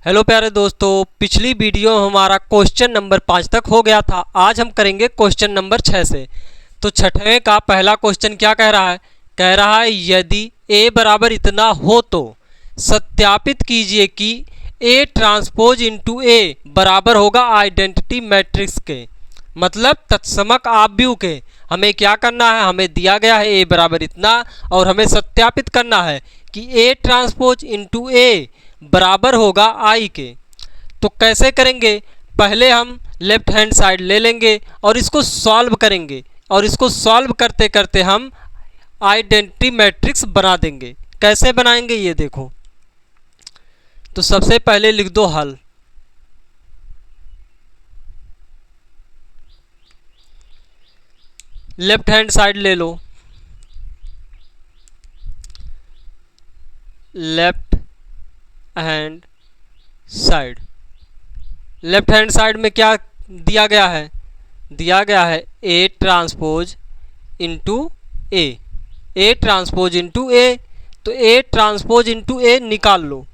Hello प्यारे दोस्तों, पिछली वीडियो में हमारा क्वेश्चन नंबर 5 तक हो गया था। आज हम करेंगे क्वेश्चन नंबर 6 से। तो छठवें का पहला क्वेश्चन क्या कह रहा है? कह रहा है यदि a बराबर इतना हो तो सत्यापित कीजिए कि a ट्रांसपोज इंटू a बराबर होगा आइडेंटिटी मैट्रिक्स के, मतलब तत्समक आव्यूह के। हमें क्या करना है? हमें दिया गया है a बराबर इतना और हमें सत्यापित करना है कि a ट्रांसपोज इंटू a बराबर होगा आई के। तो कैसे करेंगे? पहले हम लेफ्ट हैंड साइड ले लेंगे और इसको सॉल्व करेंगे, और इसको सॉल्व करते करते हम आइडेंटिटी मैट्रिक्स बना देंगे। कैसे बनाएंगे ये देखो। तो सबसे पहले लिख दो हल। लेफ्ट हैंड साइड ले लो, left hand side. Left hand side में क्या दिया गया है? दिया गया है a transpose into A, a transpose into A. तो a ट्रांसपोज इंटू ए निकाल लो।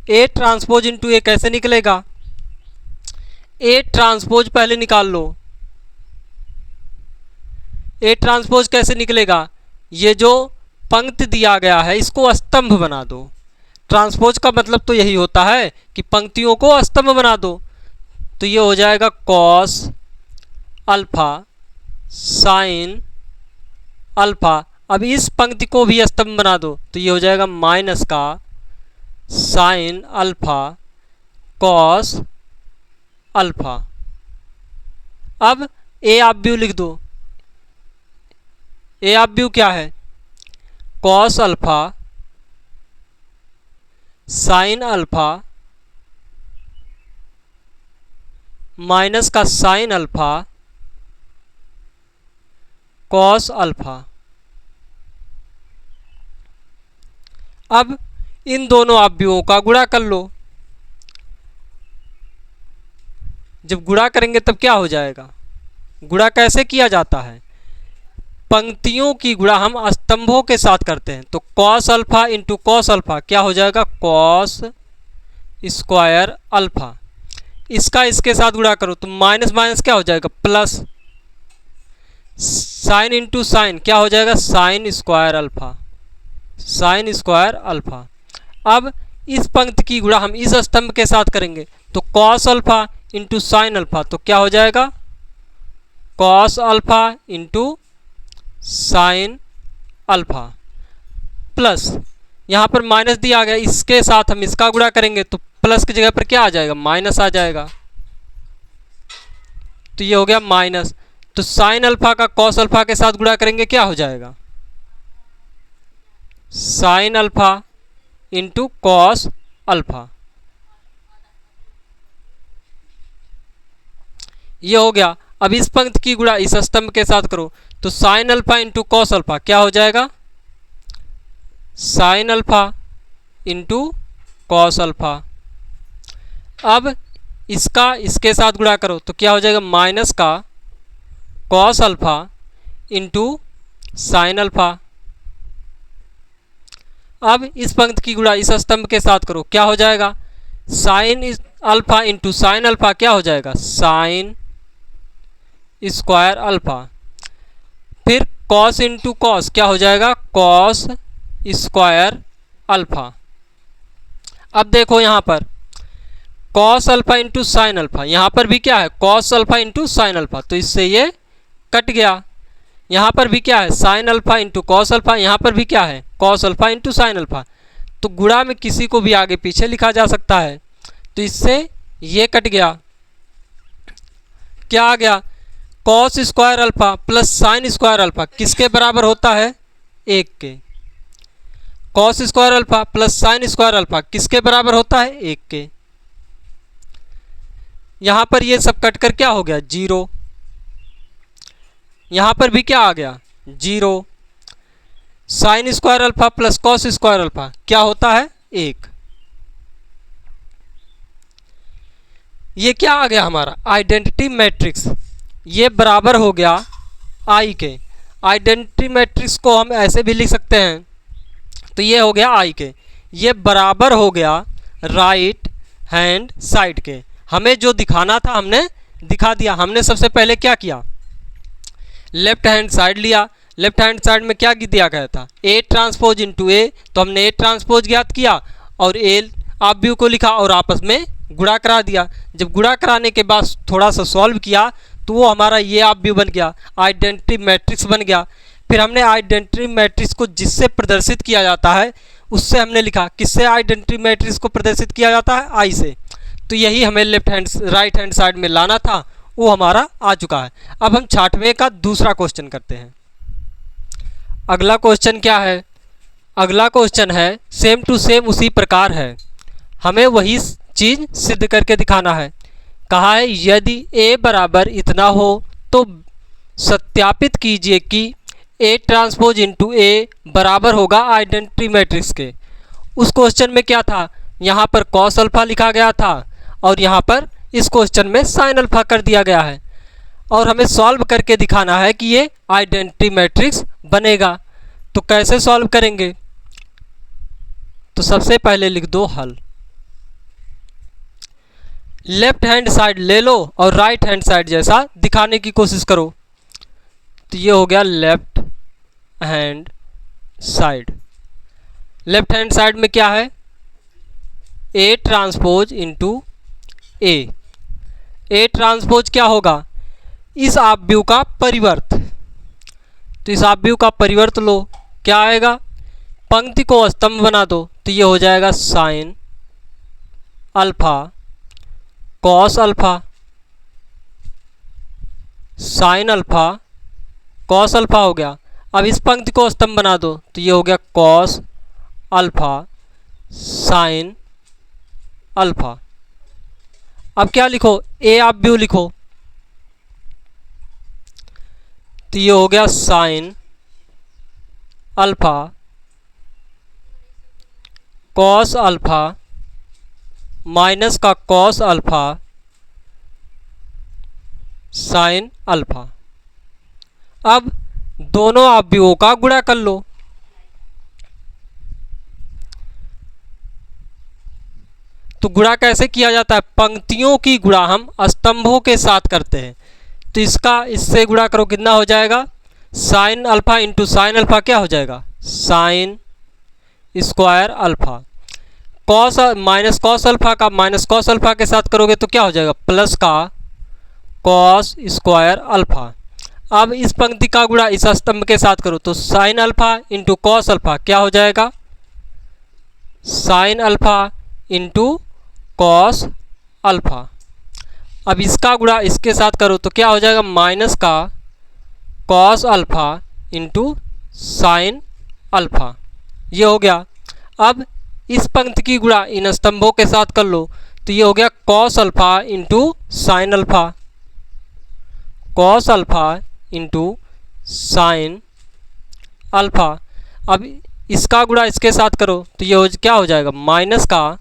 a ट्रांसपोज इंटू ए कैसे निकलेगा? a ट्रांसपोज पहले निकाल लो। a ट्रांसपोज कैसे निकलेगा? ये जो पंक्ति दिया गया है इसको स्तंभ बना दो। ट्रांसपोज का मतलब तो यही होता है कि पंक्तियों को स्तंभ बना दो। तो ये हो जाएगा कॉस अल्फा साइन अल्फा। अब इस पंक्ति को भी स्तंभ बना दो, तो ये हो जाएगा माइनस का साइन अल्फा कॉस अल्फा। अब ए आव्यूह लिख दो। ए आव्यूह क्या है? Cos alpha sine alpha minus का साइन अल्फा कॉस अल्फा। अब इन दोनों आव्यूहों का गुणा कर लो। जब गुणा करेंगे तब क्या हो जाएगा? गुणा कैसे किया जाता है? पंक्तियों की गुणा हम स्तंभों के साथ करते हैं। तो cos alpha into cos alpha क्या हो जाएगा? Cos square alpha. इसका इसके साथ गुणा करो तो माइनस माइनस क्या हो जाएगा? प्लस। साइन इंटू साइन क्या हो जाएगा? Sine square alpha, sine square alpha. अब इस पंक्ति की गुणा हम इस स्तंभ के साथ करेंगे। तो cos alpha into sine alpha तो क्या हो जाएगा? Cos alpha into sine alpha plus, यहाँ पर माइनस दिया गया, इसके साथ हम इसका गुणा करेंगे तो प्लस की जगह पर क्या आ जाएगा? माइनस आ जाएगा। तो ये हो गया माइनस। तो साइन अल्फा का कॉस अल्फा के साथ गुणा करेंगे क्या हो जाएगा? Sine alpha into cos alpha. ये हो गया। अब इस पंक्ति की गुणा इस स्तंभ के साथ करो तो sine alpha into cos alpha क्या हो जाएगा? Sine alpha into cos alpha. अब इसका इसके साथ गुणा करो तो क्या हो जाएगा? माइनस का cos alpha into sine alpha. अब इस पंक्ति की गुणा इस स्तंभ के साथ करो, क्या हो जाएगा? Sine alpha into sine alpha क्या हो जाएगा? Sine square alpha. फिर कॉस इंटू कॉस क्या हो जाएगा? Cos square alpha. अब देखो यहाँ पर cos alpha into sine alpha, यहाँ पर भी क्या है? Cos alpha into sine alpha, तो इससे ये कट गया। यहाँ पर भी क्या है? Sine alpha into cos alpha, यहाँ पर भी क्या है? Cos alpha into sine alpha. तो गुणा में किसी को भी आगे पीछे लिखा जा सकता है, तो इससे ये कट गया। क्या आ गया? Cos square alpha plus sine square alpha किसके बराबर होता है? 1 के। Cos square alpha plus sine square alpha किसके बराबर होता है? 1 के। यहाँ पर ये सब कट कर क्या हो गया? 0। यहाँ पर भी क्या आ गया? 0। Sine square alpha plus cos square alpha क्या होता है? 1। ये क्या आ गया हमारा? Identity matrix. ये बराबर हो गया आई के। आइडेंटिटी मैट्रिक्स को हम ऐसे भी लिख सकते हैं, तो ये हो गया आई के। ये बराबर हो गया राइट हैंड साइड के। हमें जो दिखाना था हमने दिखा दिया। हमने सबसे पहले क्या किया, लेफ्ट हैंड साइड लिया। लेफ्ट हैंड साइड में क्या दिया गया था, ए ट्रांसपोज इंटू ए, तो हमने ए ट्रांसपोज ज्ञात किया और ए आप व्यू को लिखा और आपस में गुणा करा दिया। जब गुणा कराने के बाद थोड़ा सा सॉल्व किया तो वो हमारा ये आप व्यू बन गया, आइडेंटिटी मैट्रिक्स बन गया। फिर हमने आइडेंटिटी मैट्रिक्स को जिससे प्रदर्शित किया जाता है उससे हमने लिखा, किससे आइडेंटिटी मैट्रिक्स को प्रदर्शित किया जाता है, आई से। तो यही हमें राइट हैंड साइड में लाना था, वो हमारा आ चुका है। अब हम 6वें का दूसरा क्वेश्चन करते हैं। अगला क्वेश्चन क्या है, अगला क्वेश्चन है सेम टू सेम उसी प्रकार है, हमें वही चीज़ सिद्ध करके दिखाना है। कहा है यदि ए बराबर इतना हो तो सत्यापित कीजिए कि ए ट्रांसपोज इंटू ए बराबर होगा आइडेंटिटी मैट्रिक्स के। उस क्वेश्चन में क्या था, यहाँ पर कॉस अल्फा लिखा गया था और यहाँ पर इस क्वेश्चन में साइन अल्फा कर दिया गया है और हमें सॉल्व करके दिखाना है कि ये आइडेंटिटी मैट्रिक्स बनेगा। तो कैसे सॉल्व करेंगे, तो सबसे पहले लिख दो हल। लेफ्ट हैंड साइड ले लो और राइट हैंड साइड जैसा दिखाने की कोशिश करो। तो ये हो गया left hand side. Left hand side में क्या है, A transpose into A. A transpose क्या होगा, इस आव्यूह का परिवर्त। तो इस आव्यूह का परिवर्त लो, क्या आएगा, पंक्ति को स्तंभ बना दो। तो ये हो जाएगा sign alpha cos alpha, sign alpha cos alpha हो गया। अब इस पंक्ति को स्तंभ बना दो, तो ये हो गया कॉस अल्फा साइन अल्फा। अब क्या लिखो, ए आप व्यू लिखो, तो ये हो गया sign alpha cos alpha minus का कॉस अल्फा साइन अल्फा। अब दोनों अवयवों का गुणा कर लो। तो गुणा कैसे किया जाता है, पंक्तियों की गुणा हम स्तंभों के साथ करते हैं। तो इसका इससे गुणा करो, कितना हो जाएगा, sine alpha into sine alpha क्या हो जाएगा, sine square alpha. Cos minus cos alpha का माइनस कॉस अल्फा के साथ करोगे तो क्या हो जाएगा, प्लस का कॉस स्क्वायर अल्फा। अब इस पंक्ति का गुणा इस स्तंभ के साथ करो तो sine alpha into cos alpha क्या हो जाएगा, sine alpha into cos alpha. अब इसका गुणा इसके साथ करो तो क्या हो जाएगा, माइनस का cos alpha into sine alpha. ये हो गया। अब इस पंक्ति की गुणा इन स्तंभों के साथ कर लो तो ये हो गया cos alpha into sine alpha, cos alpha into sine alpha. अब इसका गुणा इसके साथ करो तो ये क्या हो जाएगा, माइनस का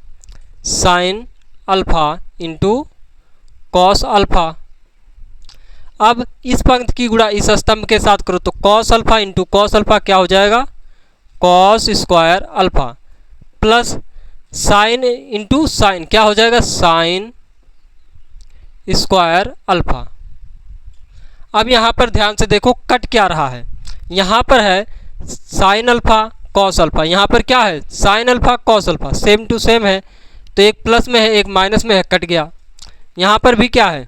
sine alpha into cos alpha. अब इस पंक्ति की गुणा इस स्तंभ के साथ करो तो cos alpha into cos alpha क्या हो जाएगा, cos square alpha, plus sine into sine क्या हो जाएगा, साइन स्क्वायर अल्फा। अब यहाँ पर ध्यान से देखो कट क्या रहा है, यहाँ पर है साइन अल्फा कॉस अल्फा, यहाँ पर क्या है sine alpha cos alpha, same to same है। तो एक प्लस में है एक माइनस में है, कट गया। यहाँ पर भी क्या है,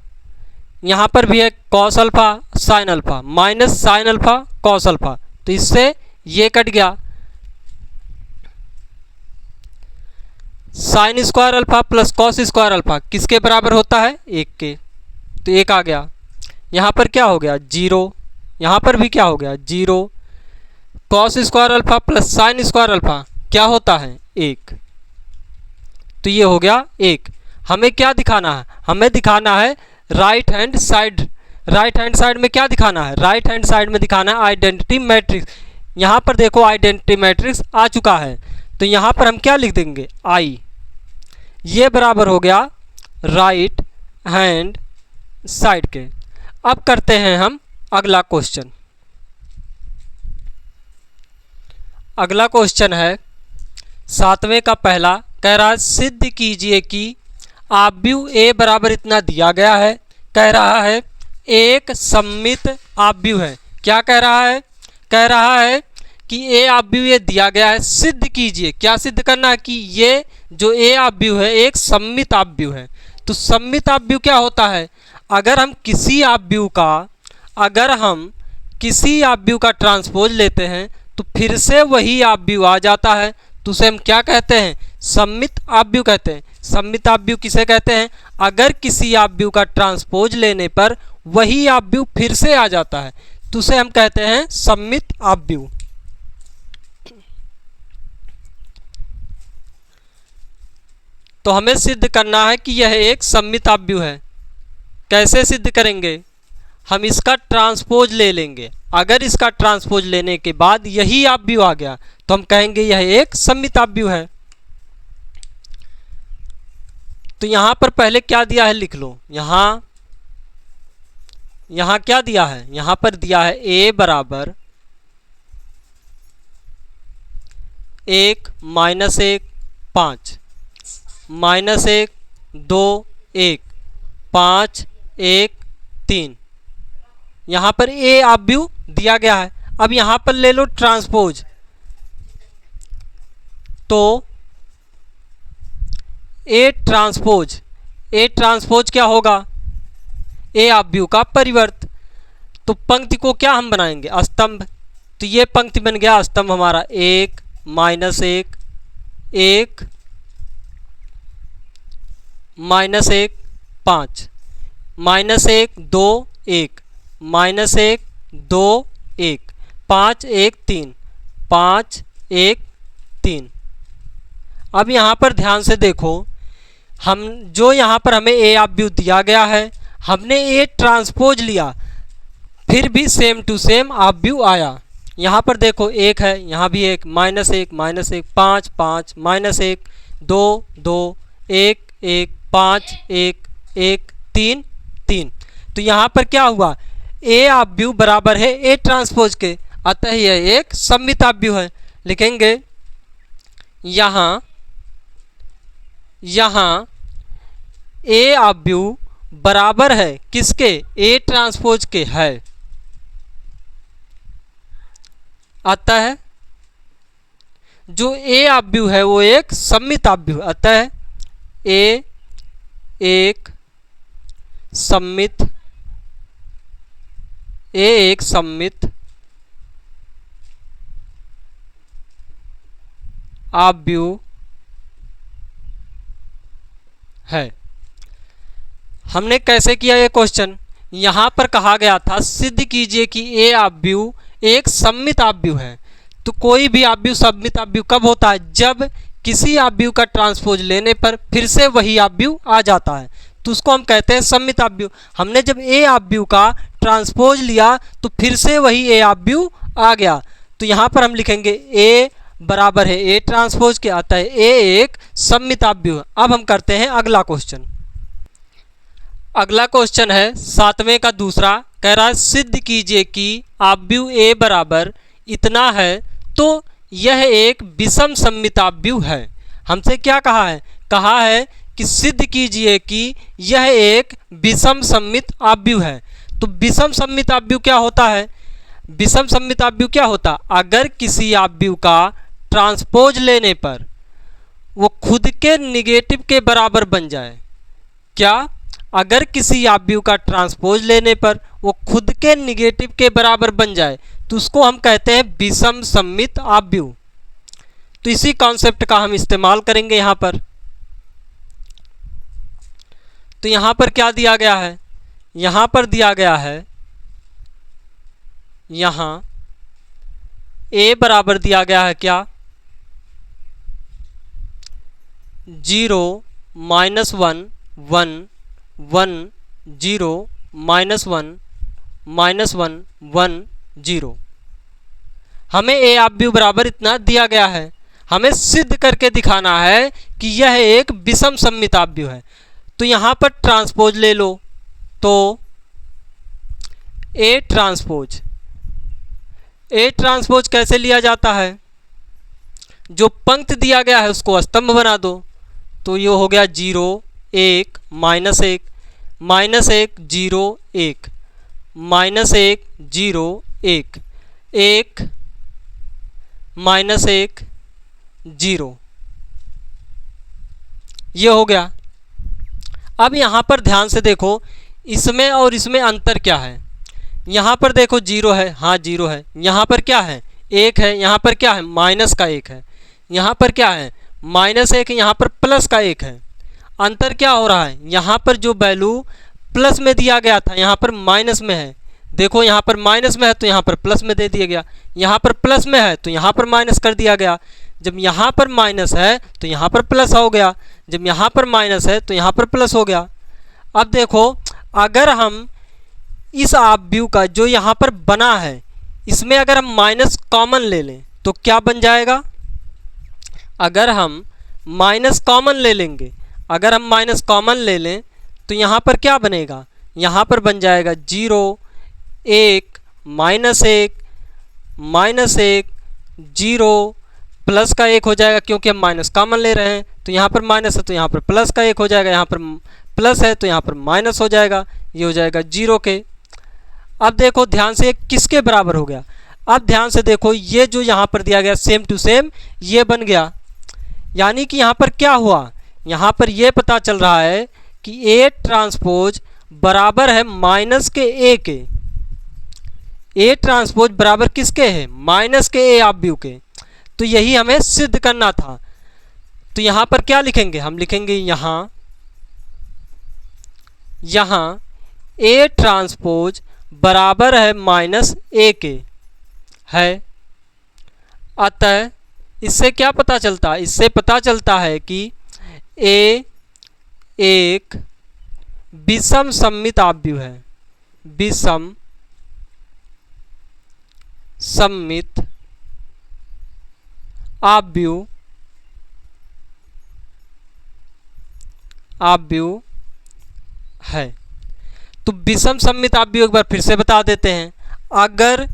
यहाँ पर भी है cos alpha sine alpha minus sign alpha cos alpha, तो इससे ये कट गया। Sine square alpha plus cos square alpha किसके बराबर होता है, एक के, तो एक आ गया। यहाँ पर क्या हो गया, जीरो, यहाँ पर भी क्या हो गया, zero. Cos square alpha plus sine square alpha क्या होता है, एक, तो ये हो गया एक। हमें क्या दिखाना है, हमें दिखाना है right hand side. Right hand side में क्या दिखाना है, राइट हैंड साइड में दिखाना है आइडेंटिटी मैट्रिक्स। यहाँ पर देखो आइडेंटिटी मैट्रिक्स आ चुका है, तो यहाँ पर हम क्या लिख देंगे, आई। ये बराबर हो गया राइट हैंड साइड के। अब करते हैं हम अगला क्वेश्चन। अगला क्वेश्चन है 7वें का पहला, कह रहा है सिद्ध कीजिए कि आव्यूह ए बराबर इतना दिया गया है, कह रहा है एक सममित आव्यूह है। क्या कह रहा है? कह रहा है कि ए आव्यूह ये दिया गया है, सिद्ध कीजिए। क्या सिद्ध करना है? कि ये जो ए आव्यूह है एक सममित आव्यूह है। तो सममित आव्यूह क्या होता है? अगर हम किसी आव्यूह का ट्रांसपोज लेते हैं तो फिर से वही आव्यूह आ जाता है, तो उसे हम क्या कहते हैं? सममित आव्यूह कहते हैं। सममित आव्यूह किसे कहते हैं? अगर किसी आव्यूह का ट्रांसपोज लेने पर वही आव्यूह फिर से आ जाता है, तो उसे हम कहते हैं सममित आव्यूह। तो हमें सिद्ध करना है कि यह एक सममित आव्यूह है। कैसे सिद्ध करेंगे? हम इसका ट्रांसपोज ले लेंगे। अगर इसका ट्रांसपोज लेने के बाद यही आव्यूह आ गया तो हम कहेंगे यह एक सममित आव्यूह है। तो यहां पर पहले क्या दिया है लिख लो। यहां क्या दिया है? यहां पर दिया है a बराबर 1 -1 5 -1 2 1 5 1 3। यहां पर ए आव्यूह दिया गया है। अब यहां पर ले लो ट्रांसपोज, तो ए ट्रांसपोज क्या होगा? ए आव्यूह का परिवर्त। तो पंक्ति को क्या हम बनाएंगे? स्तंभ। तो ये पंक्ति बन गया स्तंभ हमारा 1 -1 1 -1 5 -1 2 1 -1 2 1 5 1 3 5 1 3। अब यहाँ पर ध्यान से देखो, हम जो यहाँ पर हमें ए आव्यूह दिया गया है, हमने ए ट्रांसपोज लिया, फिर भी सेम टू सेम आव्यूह आया। यहाँ पर देखो 1 है, यहाँ भी 1 -1 -1 5 5 -1 2 2 1 1 5 1 1 3 3। तो यहाँ पर क्या हुआ? ए आव्यूह बराबर है ए ट्रांसपोज के, अतः यह एक सममित आव्यूह है। लिखेंगे यहाँ ए आव्यूह बराबर है किसके? ए ट्रांसपोज के है, अतः जो ए आव्यूह है वो एक सममित आव्यूह, अतः ए एक सममित आव्यूह है। हमने कैसे किया ये क्वेश्चन? यहाँ पर कहा गया था सिद्ध कीजिए कि ए आव्यूह एक सममित आव्यूह है। तो कोई भी आव्यूह सममित आव्यूह कब होता है? जब किसी आव्यूह का ट्रांसपोज लेने पर फिर से वही आव्यूह आ जाता है, तो उसको हम कहते हैं सममित आव्यूह। हमने जब ए आव्यूह का ट्रांसपोज लिया तो फिर से वही ए आव्यूह आ गया, तो यहाँ पर हम लिखेंगे ए बराबर है ए ट्रांसपोज के, अतः ए एक सममित आव्यूह। अब हम करते हैं अगला क्वेश्चन। अगला क्वेश्चन है 7वें का दूसरा, कह रहा है सिद्ध कीजिए कि आव्यूह ए बराबर इतना है तो यह एक विषम सममित आव्यूह है। हमसे क्या कहा है? कहा है कि सिद्ध कीजिए कि यह एक विषम सममित आव्यूह है। तो विषम सममित आव्यूह क्या होता है? विषम सममित आव्यूह क्या होता? अगर किसी आव्यूह का ट्रांसपोज लेने पर वो खुद के निगेटिव के बराबर बन जाए। क्या? अगर किसी आव्यूह का ट्रांसपोज लेने पर वो खुद के निगेटिव के बराबर बन जाए तो उसको हम कहते हैं विषम सममित आव्यूह। तो इसी कॉन्सेप्ट का हम इस्तेमाल करेंगे यहाँ पर। तो यहाँ पर क्या दिया गया है? यहाँ पर दिया गया है, यहाँ ए बराबर दिया गया है क्या? 0 -1 1 1 0 -1 -1 1 0। हमें ए आव्यूह बराबर इतना दिया गया है। हमें सिद्ध करके दिखाना है कि यह एक विषम सममित आव्यूह है। तो यहाँ पर ट्रांसपोज ले लो, तो ए ट्रांसपोज कैसे लिया जाता है? जो पंक्ति दिया गया है उसको स्तंभ बना दो। तो ये हो गया 0 1 माइनस 1 माइनस 1 0 1 माइनस 1 0 1 1 माइनस 1 0, ये हो गया। अब यहाँ पर ध्यान से देखो, इसमें और इसमें अंतर क्या है। यहाँ पर देखो 0 है, हाँ 0 है। यहाँ पर क्या है, 1 है। यहाँ पर क्या है, माइनस का 1 है। यहाँ पर क्या है, माइनस 1, यहाँ पर प्लस का 1 है। अंतर क्या हो रहा है, यहाँ पर जो वैल्यू प्लस में दिया गया था यहाँ पर माइनस में है। देखो यहाँ पर माइनस में है तो यहाँ पर प्लस में दे दिया गया, यहाँ पर प्लस में है तो यहाँ पर माइनस कर दिया गया। जब यहाँ पर माइनस है तो यहाँ पर प्लस हो गया, जब यहाँ पर माइनस है तो यहाँ पर प्लस हो गया। अब देखो, अगर हम इस ऑब्व्यू का जो यहाँ पर बना है इसमें अगर हम माइनस कॉमन ले लें तो क्या बन जाएगा। अगर हम माइनस कॉमन ले लेंगे, अगर हम माइनस कॉमन ले लें तो यहाँ पर क्या बनेगा, यहाँ पर बन जाएगा 0 1 माइनस 1 माइनस 1 0 प्लस का 1 हो जाएगा, क्योंकि हम माइनस कॉमन ले रहे हैं। तो यहाँ पर माइनस है तो यहाँ पर प्लस का 1 हो जाएगा, यहाँ पर प्लस है तो यहाँ पर माइनस हो जाएगा, ये हो जाएगा 0 के। अब देखो ध्यान से, किसके बराबर हो गया। अब ध्यान से देखो, ये जो यहाँ पर दिया गया सेम टू सेम ये बन गया। यानी कि यहाँ पर क्या हुआ, यहाँ पर ये पता चल रहा है कि ए ट्रांसपोज बराबर है माइनस के ए के। ए ट्रांसपोज बराबर किसके है, माइनस के ए ऑब्व्यू के। तो यही हमें सिद्ध करना था। तो यहाँ पर क्या लिखेंगे, हम लिखेंगे यहाँ ए ट्रांसपोज बराबर है माइनस ए के है। अतः इससे क्या पता चलता है, इससे पता चलता है कि ए एक विषम सममित ऑब्व्यू है, विषम सममित ऑब्व्यू है। तो विषम सममित ऑब्व्यू एक बार फिर से बता देते हैं। अगर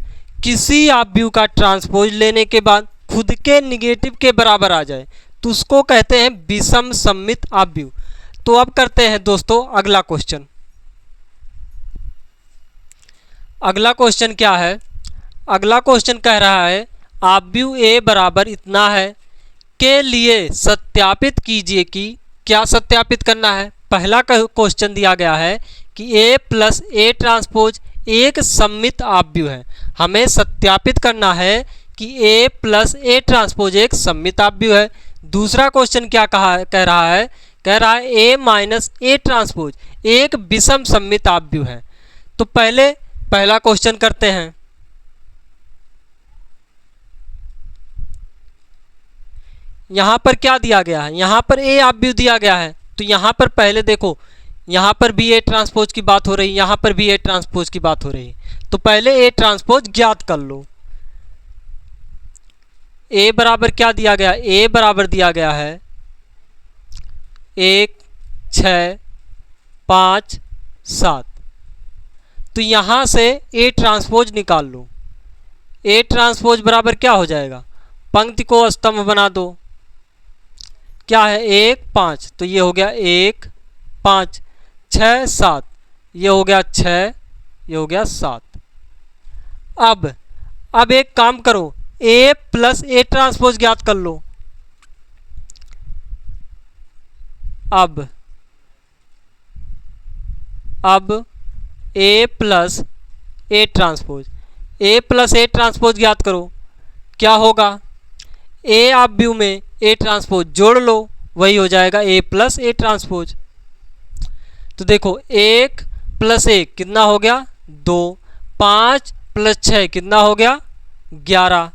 किसी ऑब्व्यू का ट्रांसपोज लेने के बाद खुद के निगेटिव के बराबर आ जाए तो उसको कहते हैं विषम सममित ऑब्व्यू। तो अब करते हैं दोस्तों अगला क्वेश्चन। अगला क्वेश्चन क्या है, अगला क्वेश्चन कह रहा है ऑब्व्यू ए बराबर इतना है के लिए सत्यापित कीजिए कि क्या सत्यापित करना है। पहला क्वेश्चन दिया गया है कि ए प्लस ए ट्रांसपोज एक सममित ऑब्व्यू है। हमें सत्यापित करना है कि ए प्लस ए ट्रांसपोज एक सममित ऑब्व्यू है। दूसरा क्वेश्चन क्या कह रहा है ए माइनस ए ट्रांसपोज एक विषम सममित ऑब्व्यू है। तो पहला क्वेश्चन करते हैं। यहाँ पर क्या दिया गया है, यहाँ पर ए ऑब्व्यू दिया गया है। तो यहाँ पर पहले देखो, यहाँ पर भी ए ट्रांसपोज की बात हो रही है, यहाँ पर भी ए ट्रांसपोज की बात हो रही है। तो पहले ए ट्रांसपोज ज्ञात कर लो। ए बराबर क्या दिया गया, ए बराबर दिया गया है 1 6 5 7। तो यहाँ से ए ट्रांसपोज निकाल लो। ए ट्रांसपोज बराबर क्या हो जाएगा, पंक्ति को स्तंभ बना दो। क्या है 1 5, तो ये हो गया 1 5 6 7, ये हो गया 6, ये हो गया 7। अब एक काम करो, ए प्लस ए ट्रांसपोज ज्ञात कर लो। अब ए प्लस ए ट्रांसपोज ज्ञात करो। क्या होगा, ए ऑब्व्यू में ए ट्रांसपोज जोड़ लो, वही हो जाएगा ए प्लस ए ट्रांसपोज। तो देखो 1 प्लस 1 कितना हो गया 2, 5 प्लस 6 कितना हो गया 11,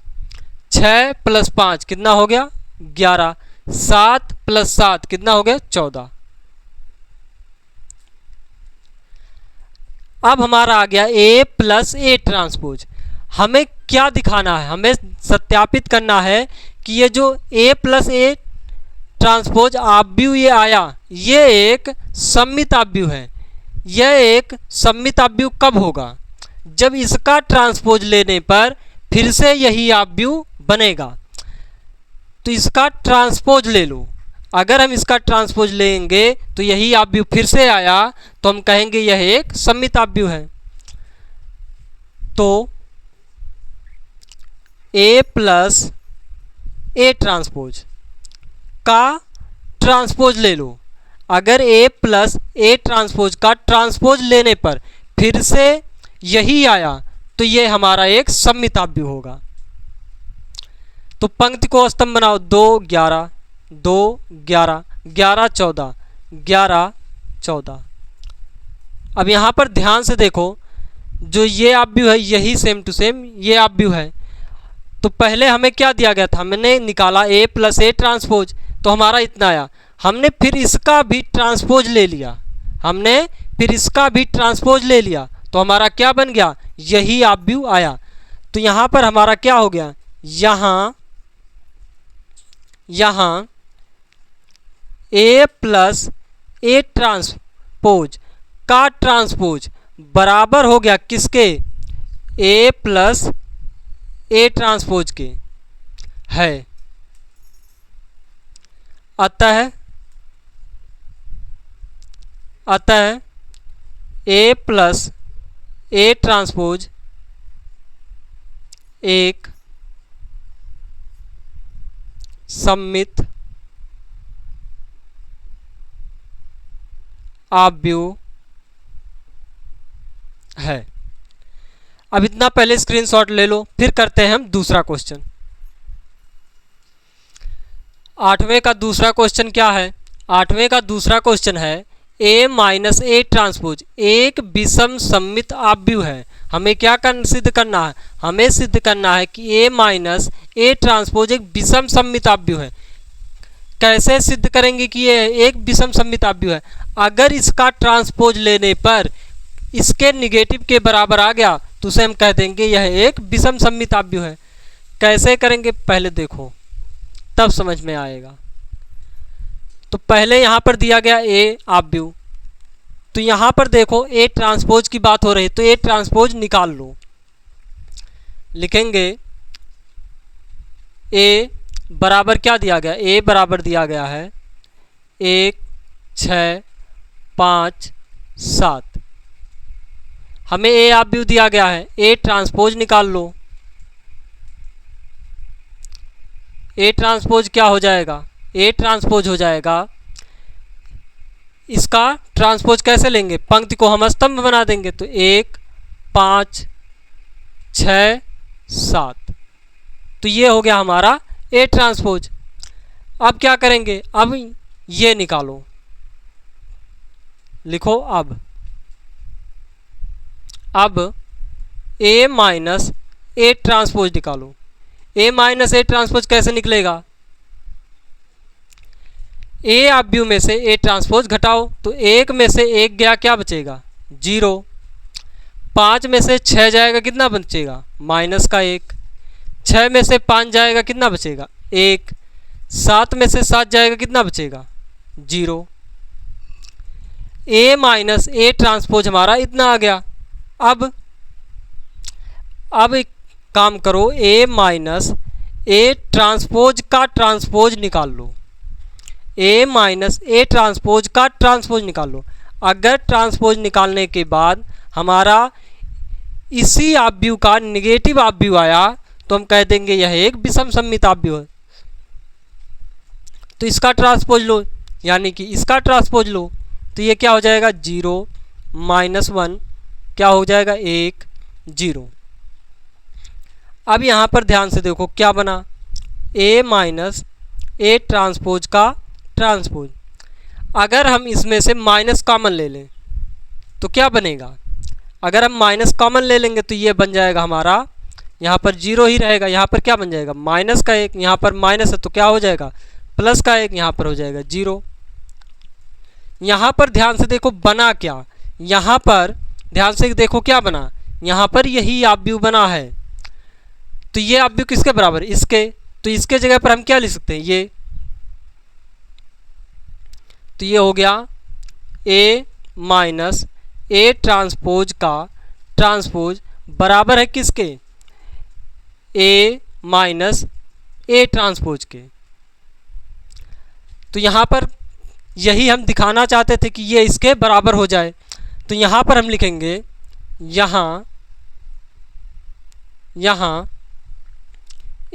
6 प्लस 5 कितना हो गया 11, 7 प्लस 7 कितना हो गया 14। अब हमारा आ गया ए प्लस ए ट्रांसपोज। हमें क्या दिखाना है, हमें सत्यापित करना है कि ये जो ए प्लस ए ट्रांसपोज ऑब्व्यू ये आया, ये एक सममित ऑब्व्यू है। यह एक सममित ऑब्व्यू कब होगा, जब इसका ट्रांसपोज लेने पर फिर से यही ऑब्व्यू बनेगा। तो इसका ट्रांसपोज ले लो। अगर हम इसका ट्रांसपोज लेंगे तो यही आव्यूह फिर से आया तो हम कहेंगे यह एक सममित आव्यूह है। तो A प्लस ए ट्रांसपोज का ट्रांसपोज ले लो। अगर A प्लस ए ट्रांसपोज का ट्रांसपोज लेने पर फिर से यही आया तो ये हमारा एक सममित आव्यूह होगा। तो पंक्ति को स्तंभ बनाओ, 2 11 2 11 11 14 11 14। अब यहाँ पर ध्यान से देखो, जो ये आव्यूह है यही सेम टू सेम ये आव्यूह है। तो पहले हमें क्या दिया गया था, हमने निकाला A प्लस ए ट्रांसपोज, तो हमारा इतना आया। हमने फिर इसका भी ट्रांसपोज ले लिया, हमने फिर इसका भी ट्रांसपोज ले लिया, तो हमारा क्या बन गया, यही आव्यूह आया। तो यहाँ पर हमारा क्या हो गया, यहाँ A प्लस ए ट्रांसपोज का ट्रांसपोज बराबर हो गया किसके, A प्लस ए ट्रांसपोज के है। अतः A प्लस ए ट्रांसपोज एक सममित आव्यूह है। अब इतना पहले स्क्रीनशॉट ले लो, फिर करते हैं हम दूसरा क्वेश्चन। 8वें का दूसरा क्वेश्चन क्या है, 8वें का दूसरा क्वेश्चन है A माइनस ए ट्रांसपोज एक विषम सममित आव्यूह है। हमें क्या सिद्ध करना है, हमें सिद्ध करना है कि A माइनस ए ट्रांसपोज एक विषम सममित आव्यूह है। कैसे सिद्ध करेंगे कि ये एक विषम सममित आव्यूह है, अगर इसका ट्रांसपोज लेने पर इसके निगेटिव के बराबर आ गया तो उसे हम कह देंगे यह एक विषम सममित आव्यूह है। कैसे करेंगे पहले देखो, तब समझ में आएगा। तो पहले यहाँ पर दिया गया A आव्यूह, तो यहाँ पर देखो A ट्रांसपोज की बात हो रही है, तो A ट्रांसपोज निकाल लो। लिखेंगे A बराबर क्या दिया गया, A बराबर दिया गया है 1 6 5 7। हमें A आव्यूह दिया गया है, A ट्रांसपोज निकाल लो। A ट्रांसपोज क्या हो जाएगा, A ट्रांसपोज हो जाएगा, इसका ट्रांसपोज कैसे लेंगे, पंक्ति को हम स्तंभ बना देंगे। तो 1 5 6 7, तो ये हो गया हमारा A ट्रांसपोज। अब क्या करेंगे, अब ये निकालो, लिखो अब A माइनस ए ट्रांसपोज निकालो। A माइनस ए ट्रांसपोज कैसे निकलेगा, A आव्यूह में से A ट्रांसपोज घटाओ, तो 1 में से 1 गया, क्या बचेगा 0। 5 में से 6 जाएगा, कितना बचेगा माइनस का 1। 6 में से 5 जाएगा, कितना बचेगा 1। 7 में से 7 जाएगा, कितना बचेगा 0। A माइनस ए ट्रांसपोज हमारा इतना आ गया। अब एक काम करो, A माइनस ए ट्रांसपोज का ट्रांसपोज निकाल लो। A माइनस ए ट्रांसपोज का ट्रांसपोज निकाल लो। अगर ट्रांसपोज निकालने के बाद हमारा इसी आव्यूह का निगेटिव आव्यूह आया तो हम कह देंगे यह एक विषम सममित आव्यूह है। तो इसका ट्रांसपोज लो, यानी कि इसका ट्रांसपोज लो, तो ये क्या हो जाएगा 0 -1, क्या हो जाएगा 1 0। अब यहाँ पर ध्यान से देखो क्या बना, A माइनस ए ट्रांसपोज का ट्रांसपोज। अगर हम इसमें से माइनस कॉमन ले लें तो क्या बनेगा, अगर हम माइनस कॉमन ले लेंगे तो ये बन जाएगा हमारा, यहाँ पर 0 ही रहेगा, यहाँ पर क्या बन जाएगा माइनस का 1, यहाँ पर माइनस है तो क्या हो जाएगा प्लस का 1, यहाँ पर हो जाएगा 0। यहाँ पर ध्यान से देखो बना क्या, यहाँ पर ध्यान से देखो क्या बना, यहाँ पर यही आव्यूह बना है। तो ये आव्यूह किसके बराबर, इसके, तो इसके जगह पर हम क्या लिख सकते हैं ये, तो ये हो गया A माइनस ए ट्रांसपोज का ट्रांसपोज बराबर है किसके, A माइनस ए ट्रांसपोज के। तो यहाँ पर यही हम दिखाना चाहते थे कि ये इसके बराबर हो जाए। तो यहाँ पर हम लिखेंगे यहाँ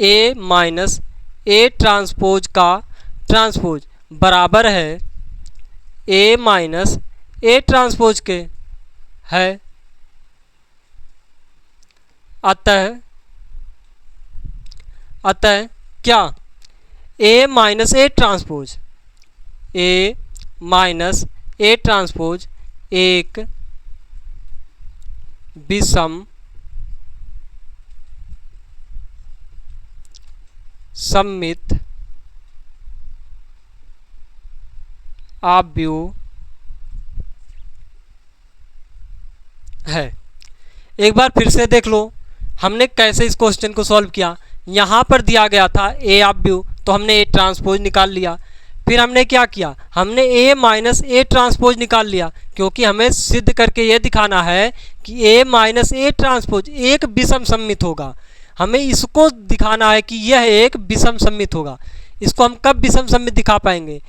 ए माइनस ए ट्रांसपोज का ट्रांसपोज बराबर है ए माइनस ए ट्रांसपोज के है। अतः क्या ए माइनस ए ट्रांसपोज एक विषम सममित आव्यूह है। एक बार फिर से देख लो हमने कैसे इस क्वेश्चन को सॉल्व किया। यहाँ पर दिया गया था ए आव्यूह, तो हमने ए ट्रांसपोज निकाल लिया। फिर हमने क्या किया, हमने ए माइनस ए ट्रांसपोज निकाल लिया, क्योंकि हमें सिद्ध करके ये दिखाना है कि ए माइनस ए ट्रांसपोज एक विषम सममित होगा। हमें इसको दिखाना है कि यह एक विषम सममित होगा। इसको हम कब विषम सममित दिखा पाएंगे,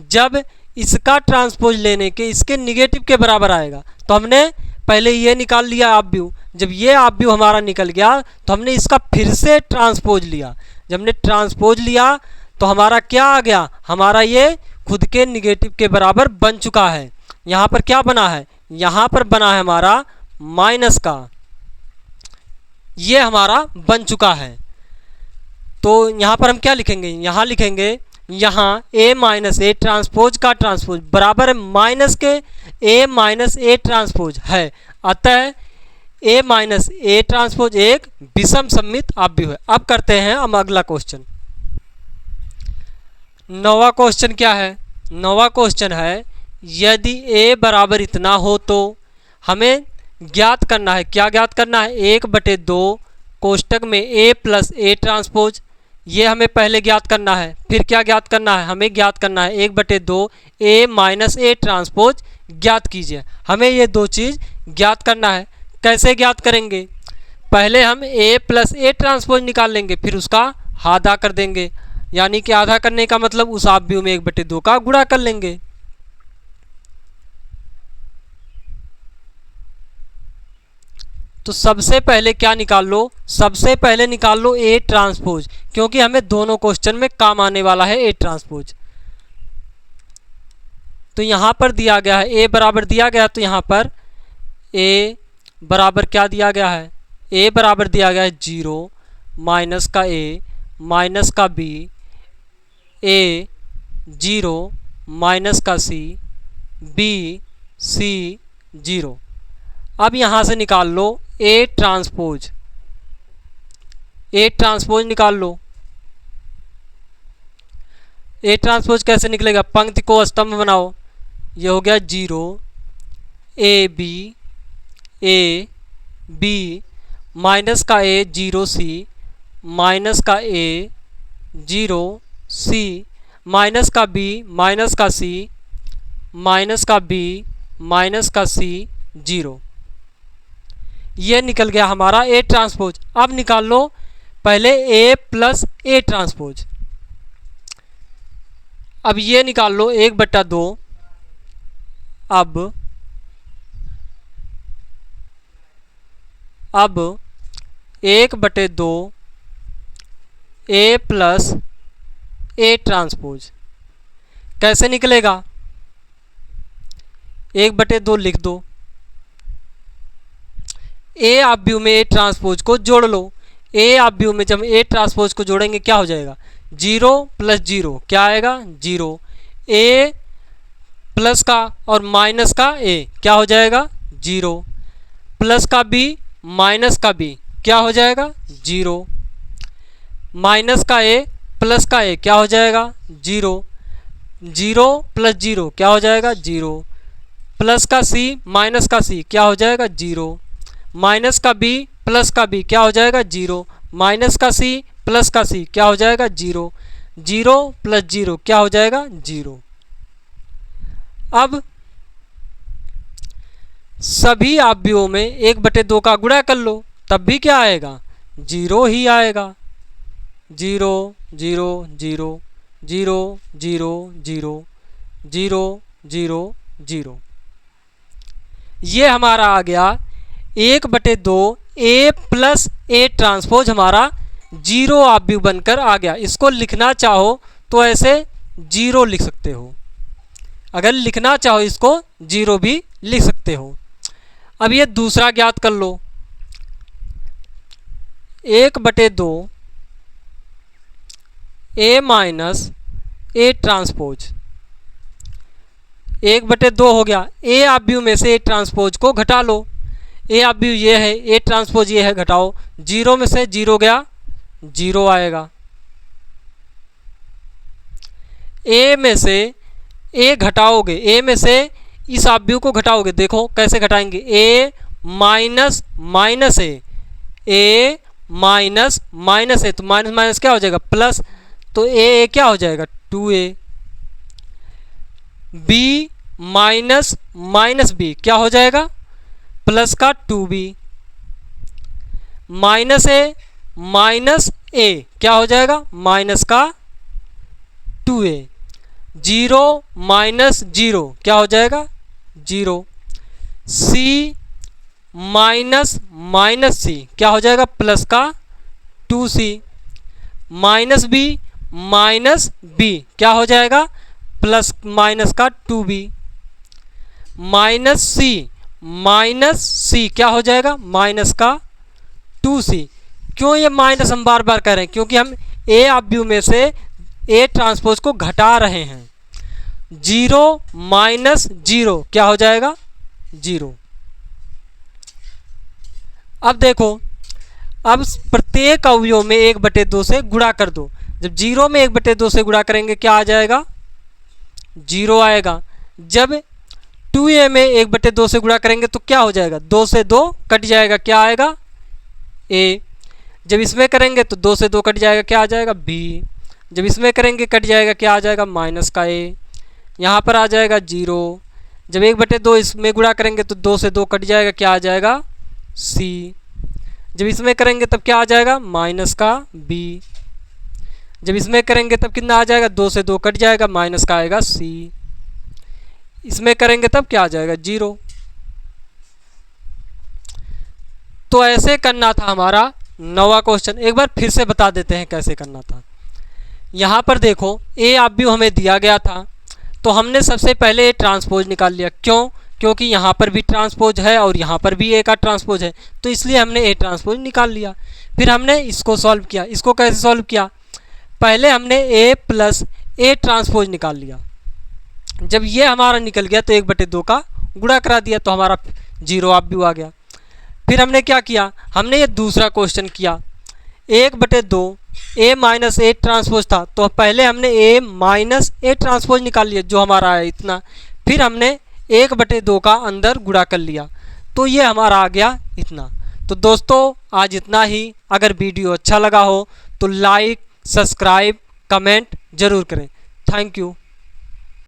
जब इसका ट्रांसपोज लेने के इसके निगेटिव के बराबर आएगा। तो हमने पहले ये निकाल लिया आव्यूह, जब ये आव्यूह हमारा निकल गया तो हमने इसका फिर से ट्रांसपोज लिया। जब हमने ट्रांसपोज लिया तो हमारा क्या आ गया, हमारा ये खुद के निगेटिव के बराबर बन चुका है। यहाँ पर क्या बना है, यहाँ पर बना है हमारा माइनस का, ये हमारा बन चुका है। तो यहाँ पर हम क्या लिखेंगे, यहाँ लिखेंगे यहाँ ए माइनस ए ट्रांसपोज का ट्रांसपोज बराबर है माइनस के ए माइनस ए ट्रांसपोज है। अतः ए माइनस ए ट्रांसपोज एक विषम सममित आव्यूह है। अब करते हैं हम अगला क्वेश्चन। नौवां क्वेश्चन क्या है, नौवां क्वेश्चन है यदि ए बराबर इतना हो तो हमें ज्ञात करना है। क्या ज्ञात करना है, 1/2 कोष्टक में ए प्लस ए ट्रांसपोज, ये हमें पहले ज्ञात करना है। फिर क्या ज्ञात करना है, हमें ज्ञात करना है 1/2 ए माइनस ए ट्रांसपोज ज्ञात कीजिए। हमें ये दो चीज़ ज्ञात करना है। कैसे ज्ञात करेंगे, पहले हम ए प्लस ए ट्रांसपोज निकाल लेंगे, फिर उसका आधा कर देंगे, यानी कि आधा करने का मतलब उस आव्यूह में 1/2 का गुणा कर लेंगे। तो सबसे पहले क्या निकाल लो, सबसे पहले निकाल लो ए ट्रांसपोज, क्योंकि हमें दोनों क्वेश्चन में काम आने वाला है ए ट्रांसपोज। तो यहाँ पर दिया गया है ए बराबर दिया गया, तो यहाँ पर ए बराबर क्या दिया गया है, ए बराबर दिया गया है 0 माइनस का ए माइनस का बी, ए 0 माइनस का सी, बी सी 0। अब यहाँ से निकाल लो ए ट्रांसपोज, ए ट्रांसपोज निकाल लो। ए ट्रांसपोज कैसे निकलेगा, पंक्ति को स्तंभ बनाओ, ये हो गया 0 ए बी माइनस का ए 0 सी माइनस का ए 0 सी माइनस का बी माइनस का सी माइनस का बी माइनस का सी 0। ये निकल गया हमारा ए ट्रांसपोज। अब निकाल लो पहले ए प्लस ए ट्रांसपोज। अब ये निकाल लो 1/2। अब 1/2 ए प्लस ए ट्रांसपोज कैसे निकलेगा, 1/2 लिख दो, ए आव्यूह में ए ट्रांसपोज को जोड़ लो। ए आव्यूह में जब ए ट्रांसपोज को जोड़ेंगे क्या हो जाएगा, 0 + 0 क्या आएगा 0, ए प्लस का और माइनस का ए क्या हो जाएगा 0, प्लस का बी माइनस का बी क्या हो जाएगा 0, माइनस का ए प्लस का ए क्या हो जाएगा 0, 0 + 0 क्या हो जाएगा 0, प्लस का सी माइनस का सी क्या हो जाएगा 0, माइनस का बी प्लस का बी क्या हो जाएगा 0, माइनस का सी प्लस का सी क्या हो जाएगा 0, 0 + 0 क्या हो जाएगा 0। अब सभी आव्यूहों में 1/2 का गुणा कर लो, तब भी क्या आएगा 0 ही आएगा, 0 0 0 0 0 0 0 0 0। ये हमारा आ गया 1/2 A प्लस A ट्रांसपोज हमारा 0 ऑब्यू बनकर आ गया। इसको लिखना चाहो तो ऐसे 0 लिख सकते हो, अगर लिखना चाहो इसको 0 भी लिख सकते हो। अब ये दूसरा ज्ञात कर लो, 1/2 A माइनस A ट्रांसपोज, 1/2 हो गया। A ऑब्यू में से A ट्रांसपोज को घटा लो, A ऑब्यू ये है, A ट्रांसपोज ये है, घटाओ। 0 में से 0 गया, 0 आएगा। A में से A घटाओगे, A में से इस ऑब्यू को घटाओगे, देखो कैसे घटाएंगे, A minus minus A minus minus A, तो माइनस माइनस क्या हो जाएगा प्लस, तो A क्या हो जाएगा 2A। B minus minus B क्या हो जाएगा प्लस का 2B। Minus A minus A क्या हो जाएगा माइनस का 2A। 0 माइनस 0 क्या हो जाएगा 0। C माइनस माइनस C क्या हो जाएगा प्लस का 2C। Minus B minus B क्या हो जाएगा प्लस माइनस का 2B। माइनस C क्या हो जाएगा माइनस का 2C। क्यों ये माइनस हम बार बार कर रहे हैं, क्योंकि हम A ऑब्यू में से A ट्रांसपोज को घटा रहे हैं। 0 माइनस 0 क्या हो जाएगा 0। अब देखो, अब प्रत्येक अवयव में 1/2 से गुणा कर दो। जब 0 में 1/2 से गुणा करेंगे क्या आ जाएगा 0 आएगा। जब 2A में 1/2 से गुणा करेंगे तो क्या हो जाएगा, 2 से 2 कट जाएगा, क्या आएगा A। जब इसमें करेंगे तो 2 से 2 कट जाएगा, क्या आ जाएगा B। जब इसमें करेंगे कट जाएगा, क्या आ जाएगा माइनस का A। यहाँ पर आ जाएगा 0। जब 1/2 इसमें गुणा करेंगे तो 2 से 2 कट जाएगा, क्या आ जाएगा C। जब इसमें करेंगे तब क्या आ जाएगा माइनस का B। जब इसमें करेंगे तब कितना आ जाएगा, 2 से 2 कट जाएगा, माइनस का आएगा C। इसमें करेंगे तब क्या आ जाएगा 0। तो ऐसे करना था हमारा 9वां क्वेश्चन। एक बार फिर से बता देते हैं कैसे करना था। यहाँ पर देखो A ऑब्यू हमें दिया गया था, तो हमने सबसे पहले A ट्रांसपोज निकाल लिया। क्यों, क्योंकि यहाँ पर भी ट्रांसपोज है और यहाँ पर भी A का ट्रांसपोज है, तो इसलिए हमने A ट्रांसपोज निकाल लिया। फिर हमने इसको सॉल्व किया। इसको कैसे सॉल्व किया, पहले हमने A प्लस A ट्रांसपोज निकाल लिया। जब ये हमारा निकल गया तो 1/2 का गुणा करा दिया, तो हमारा 0 ऑब्यू आ गया। फिर हमने क्या किया, हमने ये दूसरा क्वेश्चन किया। 1/2 A माइनस A ट्रांसपोज था, तो पहले हमने A माइनस A ट्रांसपोज निकाल लिया, जो हमारा है इतना। फिर हमने 1/2 का अंदर गुणा कर लिया, तो ये हमारा आ गया इतना। तो दोस्तों आज इतना ही। अगर वीडियो अच्छा लगा हो तो लाइक, सब्सक्राइब, कमेंट जरूर करें। Thank you.